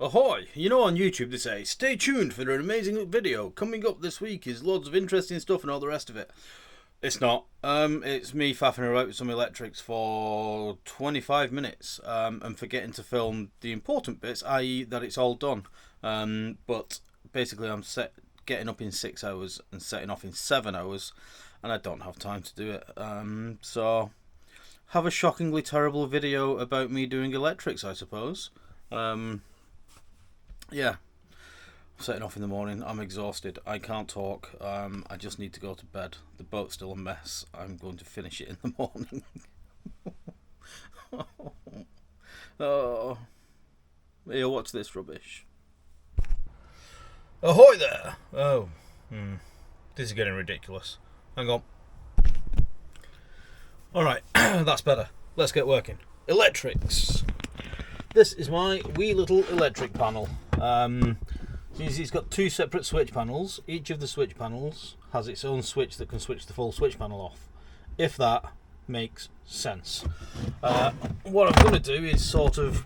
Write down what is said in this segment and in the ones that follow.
Ahoy! You know on YouTube they say, stay tuned for an amazing video. Coming up this week is loads of interesting stuff and all the rest of it. It's not. It's me faffing around with some electrics for 25 minutes and forgetting to film the important bits, i.e. that it's all done. But basically I'm getting up in 6 hours and setting off in 7 hours, and I don't have time to do it. So have a shockingly terrible video about me doing electrics, I suppose. Yeah, I'm setting off in the morning. I'm exhausted. I can't talk. I just need to go to bed. The boat's still a mess. I'm going to finish it in the morning. Oh, here, what's this rubbish? Ahoy there! Oh, this is getting ridiculous. Hang on. Alright, that's better. Let's get working. Electrics. This is my wee little electric panel. It's got two separate switch panels. Each of the switch panels has its own switch that can switch the full switch panel off, if that makes sense. What I'm going to do is sort of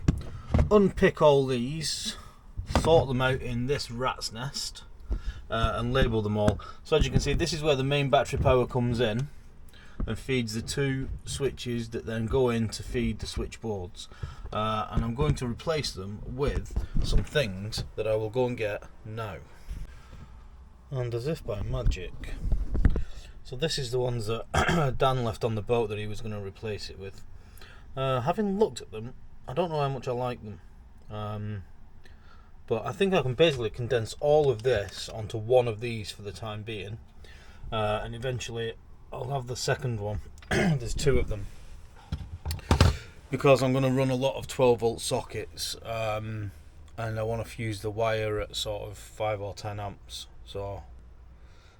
unpick all these, sort them out in this rat's nest, and label them all. So as you can see, this is where the main battery power comes in and feeds the two switches that then go in to feed the switchboards. And I'm going to replace them with some things that I will go and get now. And as if by magic. So this is the ones that Dan left on the boat that he was going to replace it with. Having looked at them, I don't know how much I like them. But I think I can basically condense all of this onto one of these for the time being. And eventually I'll have the second one. There's two of them, because I'm going to run a lot of 12 volt sockets, and I want to fuse the wire at sort of 5 or 10 amps, so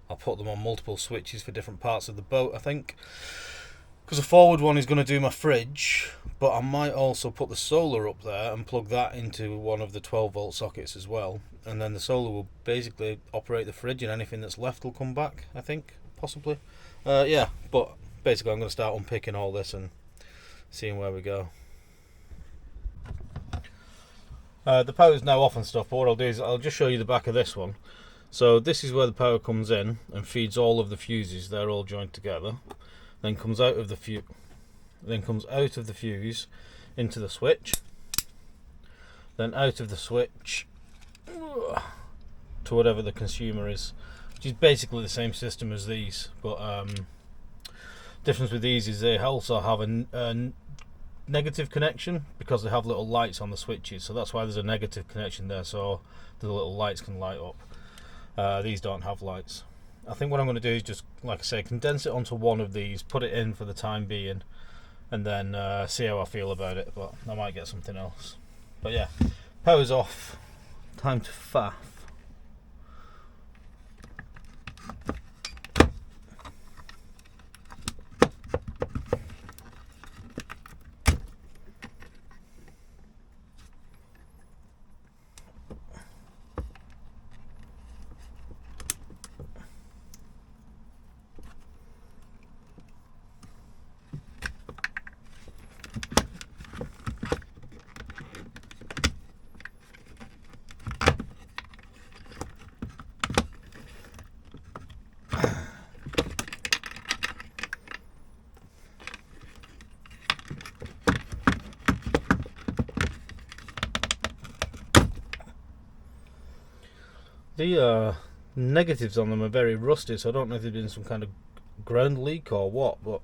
I'll put them on multiple switches for different parts of the boat, I think, because the forward one is going to do my fridge, but I might also put the solar up there and plug that into one of the 12 volt sockets as well, and then the solar will basically operate the fridge, and anything that's left will come back, I think, possibly. Yeah, but basically I'm going to start unpicking all this and seeing where we go. The power's now off and stuff, but what I'll do is I'll just show you the back of this one. So this is where the power comes in and feeds all of the fuses. They're all joined together. Then comes out of the fuse into the switch. Then out of the switch to whatever the consumer is, which is basically the same system as these, but difference with these is they also have a negative connection, because they have little lights on the switches, so that's why there's a negative connection there, so the little lights can light up. These don't have lights. I think what I'm going to do is just, like I say, condense it onto one of these, put it in for the time being, and then see how I feel about it, but I might get something else. But yeah, power's off, time to faff. The negatives on them are very rusty, so I don't know if there's been some kind of ground leak or what, but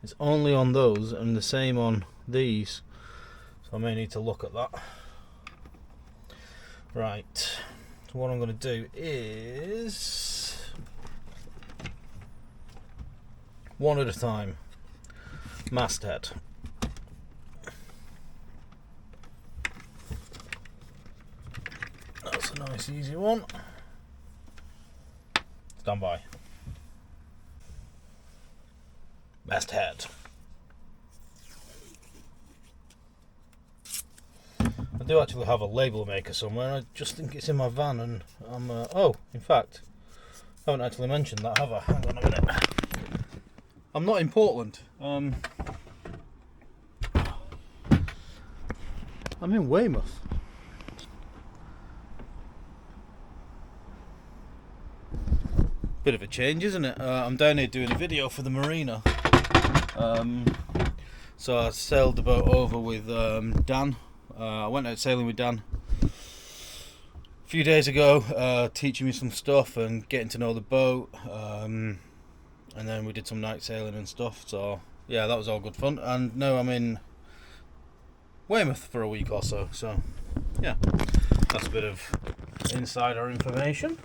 it's only on those and the same on these, so I may need to look at that. Right, so what I'm going to do is one at a time. Masthead. That's a nice easy one. Stand by. Masthead. I do actually have a label maker somewhere. I just think it's in my van, and I'm oh, in fact, I haven't actually mentioned that, have I? Hang on a minute. I'm not in Portland. I'm in Weymouth. Bit of a change, isn't it? I'm down here doing a video for the marina. So I sailed the boat over with Dan. I went out sailing with Dan a few days ago, teaching me some stuff and getting to know the boat. And then we did some night sailing and stuff. So yeah, that was all good fun. And now I'm in Weymouth for a week or so. So yeah, that's a bit of insider information.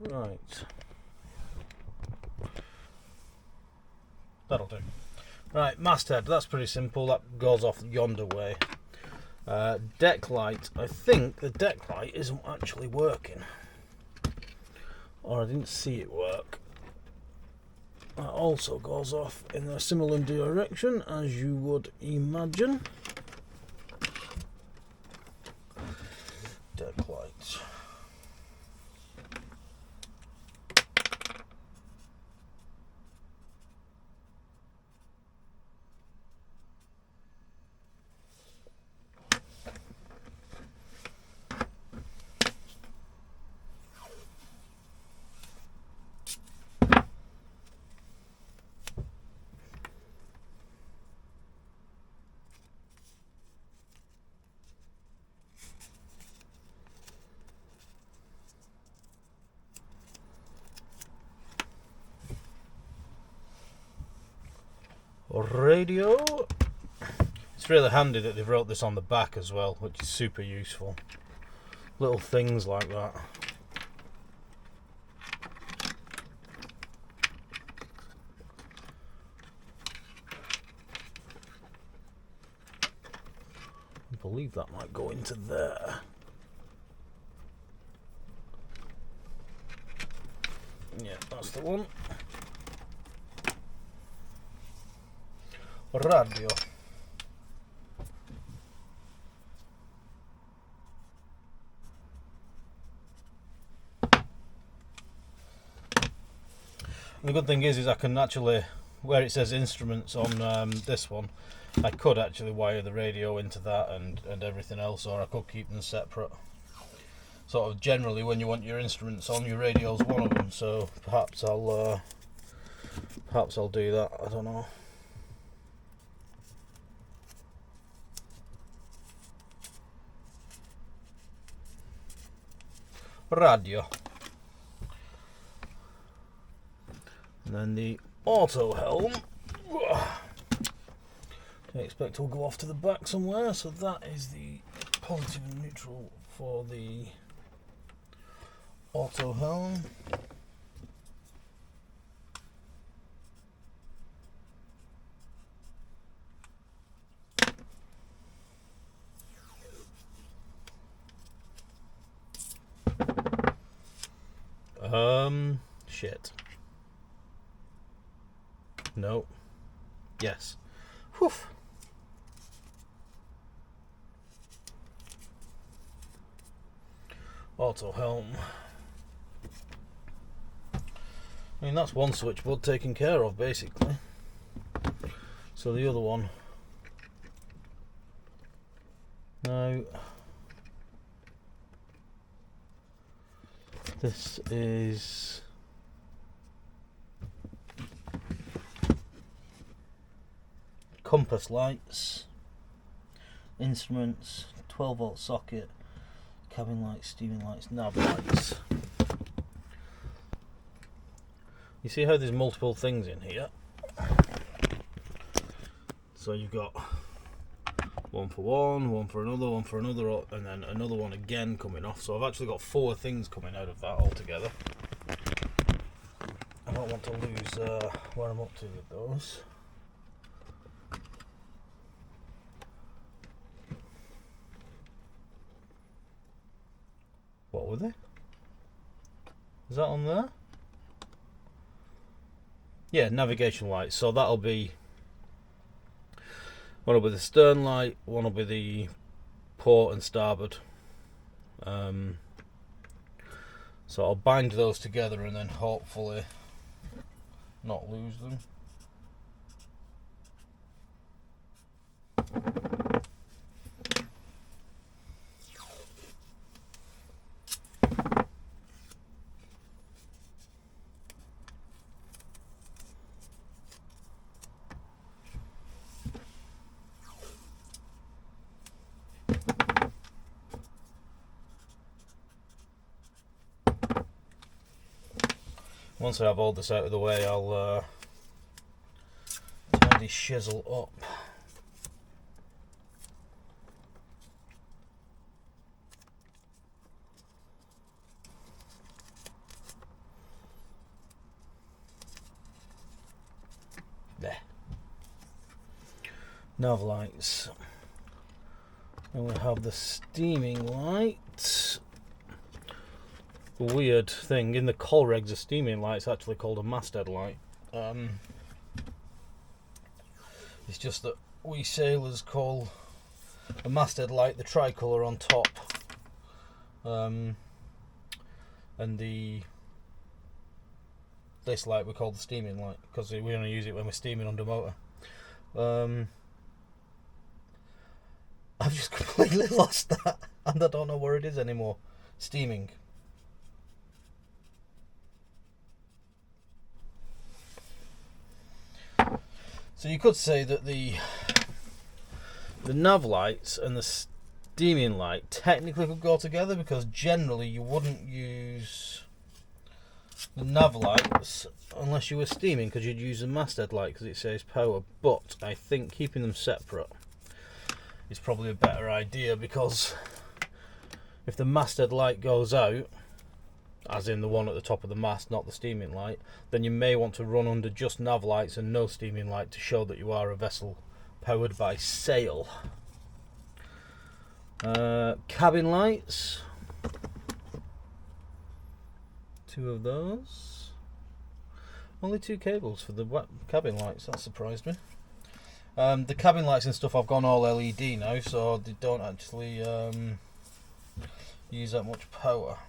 Right. That'll do. Right, masthead, that's pretty simple. That goes off yonder way. Deck light. I think the deck light isn't actually working. Or I didn't see it work. That also goes off in a similar direction as you would imagine. Deck light. Radio. It's really handy that they've wrote this on the back as well, which is super useful. Little things like that. I believe that might go into there. Yeah, that's the one. Radio. The good thing is I can actually, where it says instruments on this one, I could actually wire the radio into that and everything else, or I could keep them separate. Sort of generally, when you want your instruments on, your radio's one of them. So perhaps I'll do that. I don't know. Radio. And then the auto helm. I expect will go off to the back somewhere, so that is the positive and neutral for the auto helm. Shit. No. Yes. Whew. Auto helm. I mean, that's one switchboard taken care of, basically. So the other one. Now, this is compass lights, instruments, 12-volt socket, cabin lights, steering lights, nav lights. You see how there's multiple things in here? So you've got one for another, and then another one again coming off. So I've actually got 4 things coming out of that altogether. I don't want to lose where I'm up to with those. What were they? Is that on there? Yeah, navigation lights. So that'll be, one will be the stern light, one will be the port and starboard. So I'll bind those together and then hopefully not lose them. Once I have all this out of the way, I'll tidy shizzle up. There. Nav lights. And we have the steaming light. The weird thing, in the call regs, a steaming light's actually called a masthead light. It's just that we sailors call a masthead light the tricolour on top. And this light we call the steaming light, because we only use it when we're steaming under motor. I've just completely lost that, and I don't know where it is anymore. Steaming. So you could say that the nav lights and the steaming light technically could go together, because generally you wouldn't use the nav lights unless you were steaming, because you'd use the masthead light because it saves power. But I think keeping them separate is probably a better idea, because if the masthead light goes out, as in the one at the top of the mast, not the steaming light, then you may want to run under just nav lights and no steaming light to show that you are a vessel powered by sail. Cabin lights, 2 of those. Only 2 cables for the cabin lights, that surprised me. The cabin lights and stuff, I've gone all LED now, so they don't actually use that much power.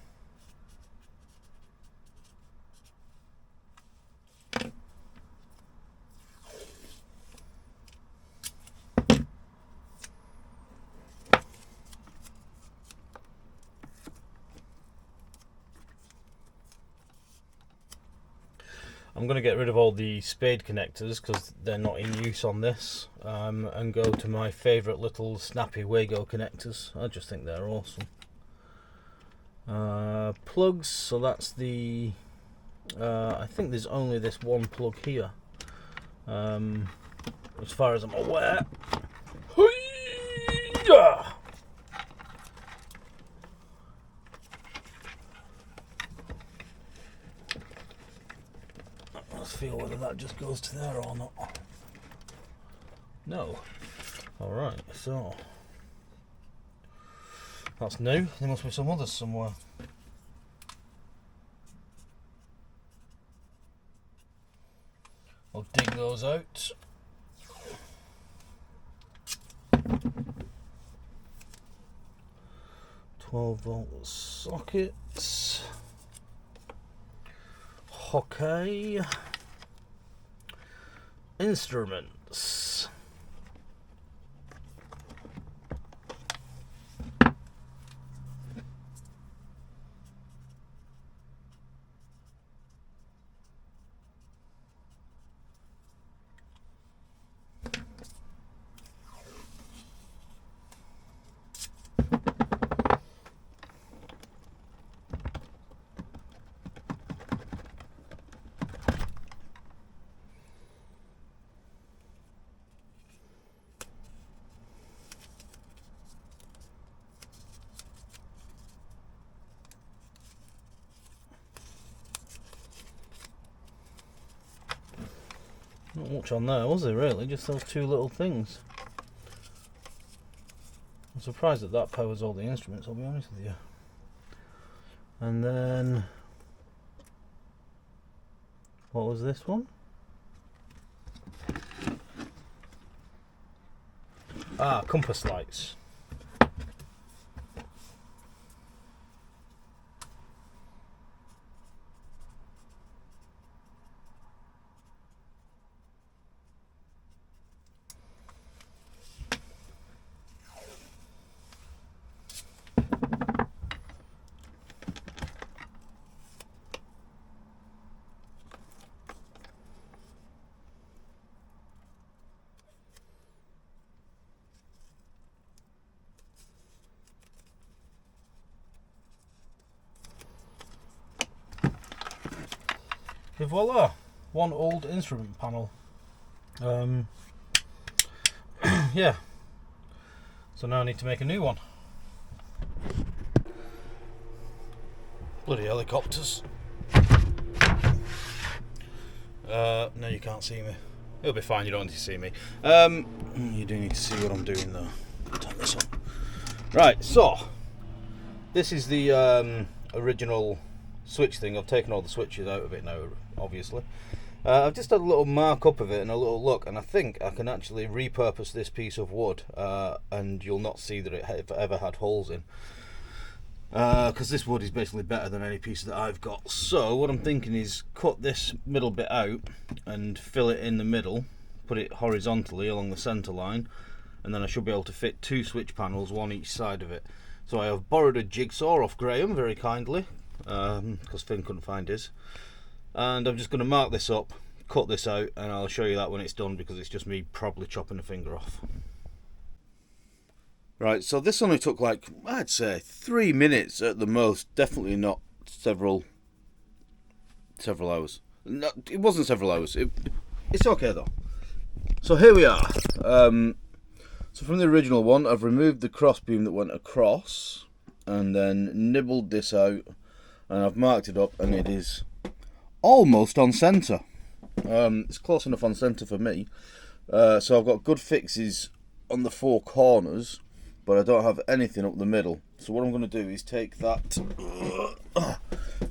I'm going to get rid of all the spade connectors because they're not in use on this, and go to my favourite little snappy Wago connectors. I just think they're awesome. Plugs, so that's the I think there's only this one plug here, as far as I'm aware. Let's feel whether that just goes to there or not. No. Alright, so that's new. There must be some others somewhere. I'll dig those out. "12-volt sockets. Okay. Instruments. Not much on there, was there really? Just those 2 little things. I'm surprised that that powers all the instruments, I'll be honest with you. And then, what was this one? Compass lights. Et voila, one old instrument panel. Yeah, so now I need to make a new one. Bloody helicopters. No, you can't see me. It'll be fine, you don't need to see me. You do need to see what I'm doing though. Turn this on. Right, so this is the original switch thing. I've taken all the switches out of it now, obviously. I've just had a little mark up of it and a little look, and I think I can actually repurpose this piece of wood, and you'll not see that it ever had holes in. Because this wood is basically better than any piece that I've got. So what I'm thinking is cut this middle bit out and fill it in the middle, put it horizontally along the centre line, and then I should be able to fit 2 switch panels, one each side of it. So I have borrowed a jigsaw off Graham very kindly, because Finn couldn't find his, and I'm just going to mark this up, cut this out, and I'll show you that when it's done, because it's just me probably chopping a finger off. Right, so this only took like, I'd say 3 minutes at the most, definitely not several hours. No, it wasn't several hours, it's okay though. So here we are. So from the original one, I've removed the crossbeam that went across, and then nibbled this out, and I've marked it up, and it is almost on centre. It's close enough on centre for me. So I've got good fixes on the 4 corners, but I don't have anything up the middle. So what I'm going to do is take that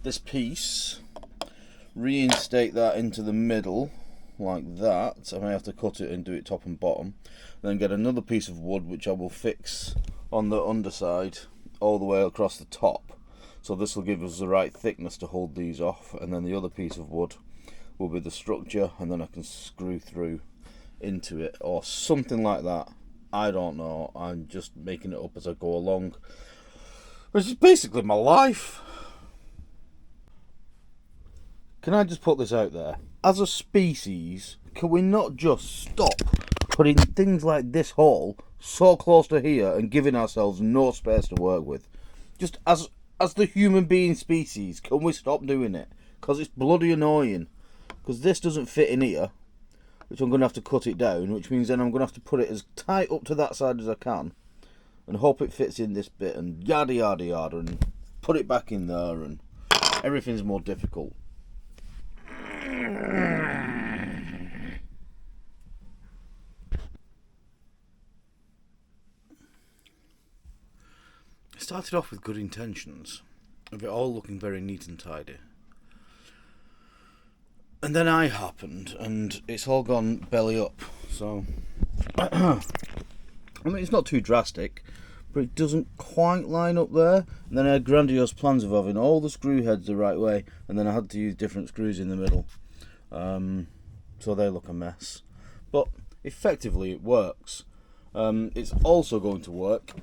this piece, reinstate that into the middle like that. I may have to cut it and do it top and bottom, then get another piece of wood which I will fix on the underside all the way across the top. So this will give us the right thickness to hold these off, and then the other piece of wood will be the structure, and then I can screw through into it or something like that. I don't know, I'm just making it up as I go along, which is basically my life. Can I just put this out there? As a species, can we not just stop putting things like this hole so close to here and giving ourselves no space to work with? Just as the human being species, can we stop doing it? Because it's bloody annoying. Because this doesn't fit in here, which I'm going to have to cut it down, which means then I'm going to have to put it as tight up to that side as I can and hope it fits in this bit, and yada yada yada, and put it back in there, and everything's more difficult. It started off with good intentions, of it all looking very neat and tidy. And then I happened, and it's all gone belly up. So, I mean, it's not too drastic, but it doesn't quite line up there. And then I had grandiose plans of having all the screw heads the right way, and then I had to use different screws in the middle. So they look a mess. But effectively it works. It's also going to work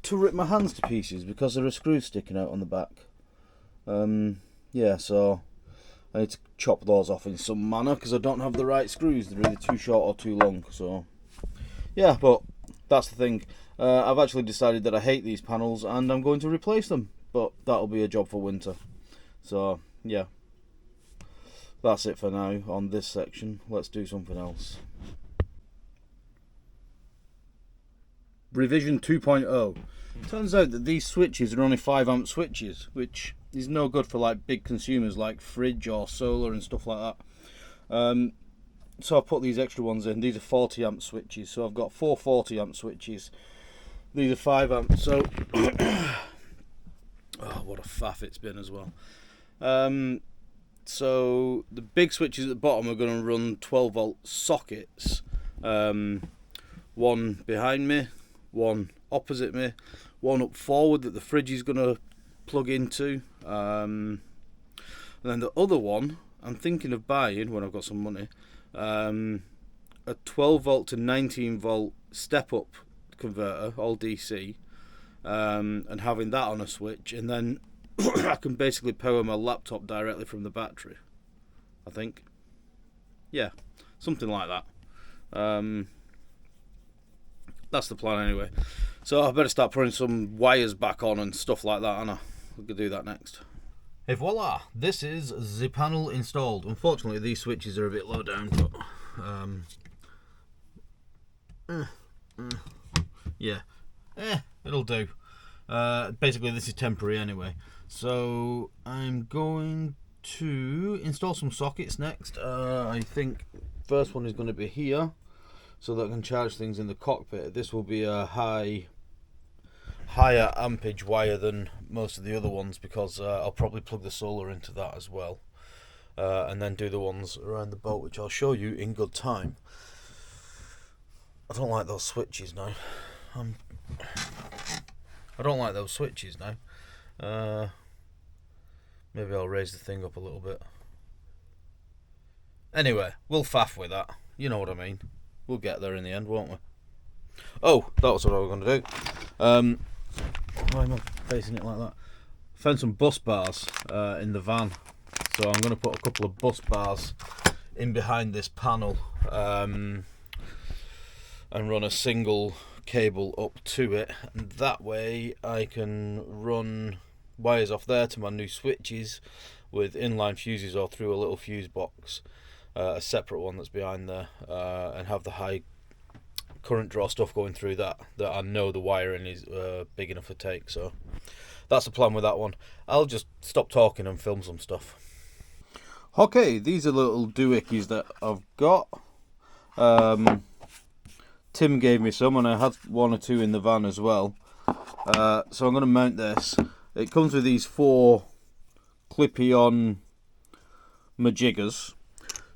to rip my hands to pieces, because there are screws sticking out on the back. Yeah, so I need to chop those off in some manner, because I don't have the right screws. They're either too short or too long. So yeah, but that's the thing. I've actually decided that I hate these panels, and I'm going to replace them, but that'll be a job for winter. So yeah, that's it for now on this section. Let's do something else. Revision 2.0. Turns out that these switches are only 5 amp switches, which is no good for like big consumers like fridge or solar and stuff like that. So I put these extra ones in. These are 40 amp switches, so I've got 4 40 amp switches. These are 5 amp. So oh, what a faff it's been as well. So the big switches at the bottom are going to run 12 volt sockets. One behind me, one opposite me, one up forward that the fridge is going to plug into, and then the other one I'm thinking of buying when I've got some money, a 12 volt to 19 volt step up converter, all DC, and having that on a switch, and then I can basically power my laptop directly from the battery, I think. Yeah, something like that. That's the plan anyway. So I better start putting some wires back on and stuff like that, and I could do that next. Et voila, this is the panel installed. Unfortunately these switches are a bit low down, but yeah, it'll do. Basically this is temporary anyway. So I'm going to install some sockets next. I think first one is going to be here, so that I can charge things in the cockpit. This will be a higher ampage wire than most of the other ones, because I'll probably plug the solar into that as well, and then do the ones around the boat, which I'll show you in good time. I don't like those switches now. I don't like those switches now. Maybe I'll raise the thing up a little bit. Anyway, we'll faff with that. You know what I mean. We'll get there in the end, won't we? Oh, that was what I was going to do. Why am I facing it like that? Found some bus bars in the van, so I'm going to put a couple of bus bars in behind this panel, and run a single cable up to it, and that way I can run wires off there to my new switches with inline fuses, or through a little fuse box, a separate one that's behind there, and have the high current draw stuff going through that I know the wiring is big enough to take. So that's the plan with that one. I'll just stop talking and film some stuff. Okay, these are little doohickeys that I've got. Tim gave me some, and I had one or two in the van as well. So I'm going to mount this. It comes with these 4 clippy-on majiggers.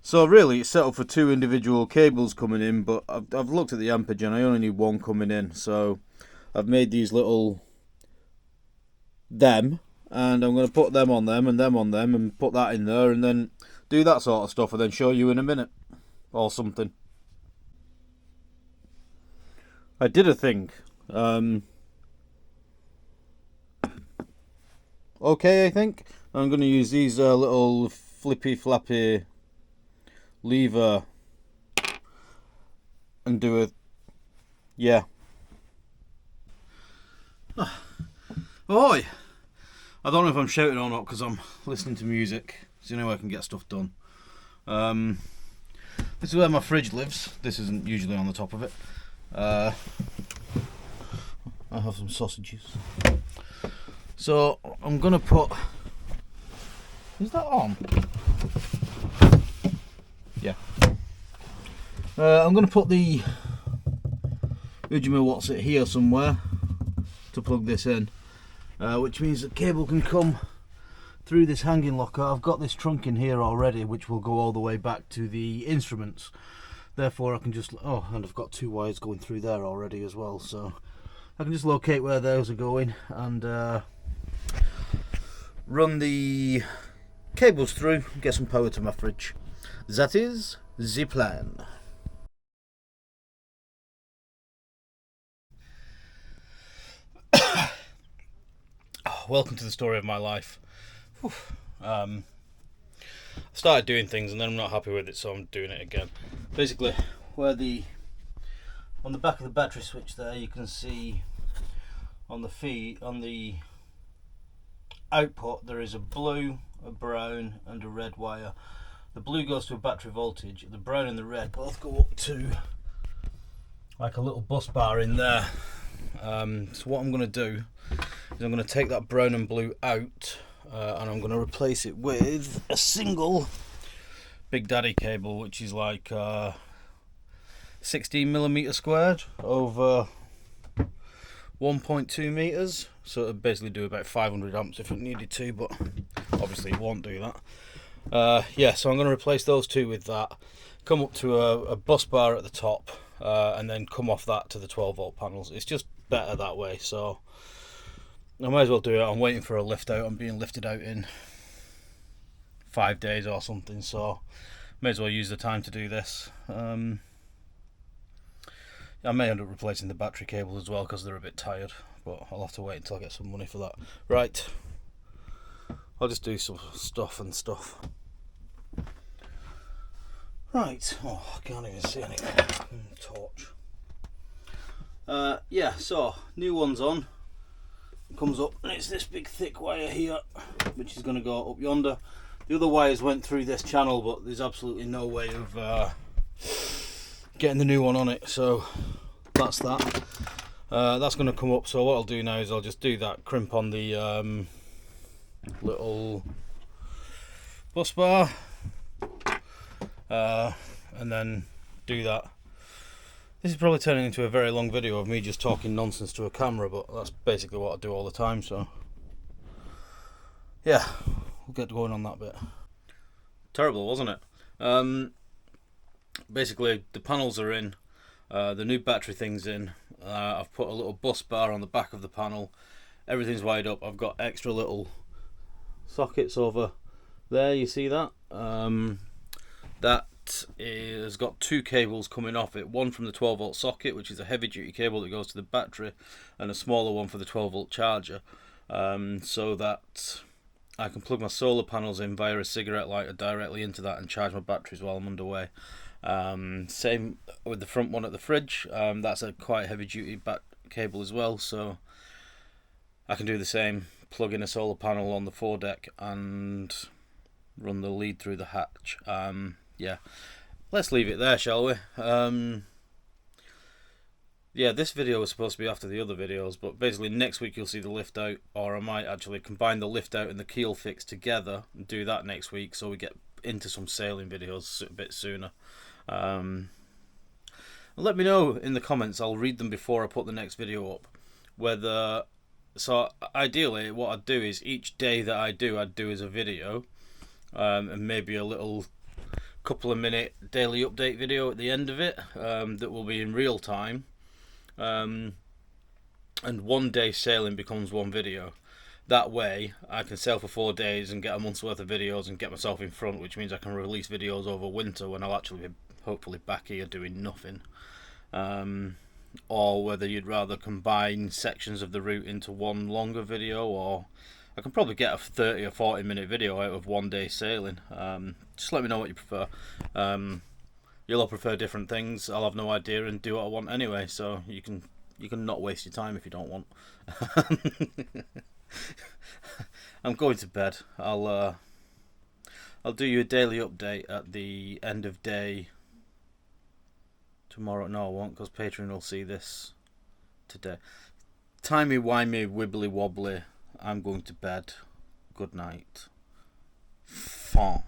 So really it's set up for 2 individual cables coming in, but I've looked at the ampage and I only need 1 coming in. So I've made these little and I'm going to put them on them and them on them, and put that in there, and then do that sort of stuff, and then show you in a minute or something. I did a thing. Okay, I think I'm going to use these little flippy flappy lever and do yeah. Oi! I don't know if I'm shouting or not because I'm listening to music. It's the only way I can get stuff done. This is where my fridge lives. This isn't usually on the top of it. I have some sausages. So I'm gonna put. Is that on? Yeah. I'm gonna put the Ujima what's it here somewhere to plug this in, which means the cable can come through this hanging locker. I've got this trunk in here already, which will go all the way back to the instruments. Therefore I can just, oh, and I've got 2 wires going through there already as well, so I can just locate where those are going and run the cables through, get some power to my fridge. That is the plan. Welcome to the story of my life. I started doing things and then I'm not happy with it, so I'm doing it again. Basically, on the back of the battery switch there, you can see on the output there is a blue, a brown and a red wire. The blue goes to a battery voltage, the brown and the red both go up to like a little bus bar in there. So what I'm going to do is I'm going to take that brown and blue out, and I'm going to replace it with a single Big Daddy cable, which is like 16mm squared over 1.2 meters. So it'll basically do about 500 amps if it needed to, but obviously it won't do that. Yeah, so I'm going to replace those 2 with that, come up to a bus bar at the top, and then come off that to the 12-volt panels. It's just better that way, so I might as well do it. I'm waiting for a lift out. I'm being lifted out in 5 days or something, so may as well use the time to do this. I may end up replacing the battery cable as well because they're a bit tired, but I'll have to wait until I get some money for that. Right, I'll just do some stuff. Right, oh, I can't even see anything. Torch. Yeah, so new one's on. comes up, and it's this big thick wire here, which is going to go up yonder. The other wires went through this channel, but there's absolutely no way of getting the new one on it, so that's that. That's going to come up, so what I'll do now is I'll just do that crimp on the little bus bar, and then do that. This is probably turning into a very long video of me just talking nonsense to a camera, but that's basically what I do all the time, so yeah, we'll get going on that bit. Terrible, wasn't it? Basically the panels are in, the new battery thing's in, I've put a little bus bar on the back of the panel, everything's wired up. I've got extra little sockets over there, you see that? That has got two cables coming off it, one from the 12 volt socket, which is a heavy duty cable that goes to the battery, and a smaller one for the 12 volt charger, so that I can plug my solar panels in via a cigarette lighter directly into that and charge my batteries while I'm underway. Same with the front one at the fridge, that's a quite heavy duty back cable as well, so I can do the same, plug in a solar panel on the foredeck and run the lead through the hatch. Yeah, let's leave it there, shall we? Yeah, this video was supposed to be after the other videos, but basically next week you'll see the lift out, or I might actually combine the lift out and the keel fix together and do that next week, so we get into some sailing videos a bit sooner. Let me know in the comments, I'll read them before I put the next video up, whether, so ideally what I'd do is each day that I'd do as a video, and maybe a little couple of minute daily update video at the end of it, that will be in real time, and one day sailing becomes one video. That way I can sail for 4 days and get a month's worth of videos and get myself in front, which means I can release videos over winter when I'll actually be hopefully back here doing nothing. Or whether you'd rather combine sections of the route into one longer video, or I can probably get a 30 or 40 minute video out of 1 day sailing. Just let me know what you prefer. You'll all prefer different things. I'll have no idea and do what I want anyway, so you can not waste your time if you don't want. I'm going to bed. I'll do you a daily update at the end of day tomorrow. No, I won't, because Patreon will see this today. Timey-wimey, wibbly-wobbly. I'm going to bed. Good night. Fun.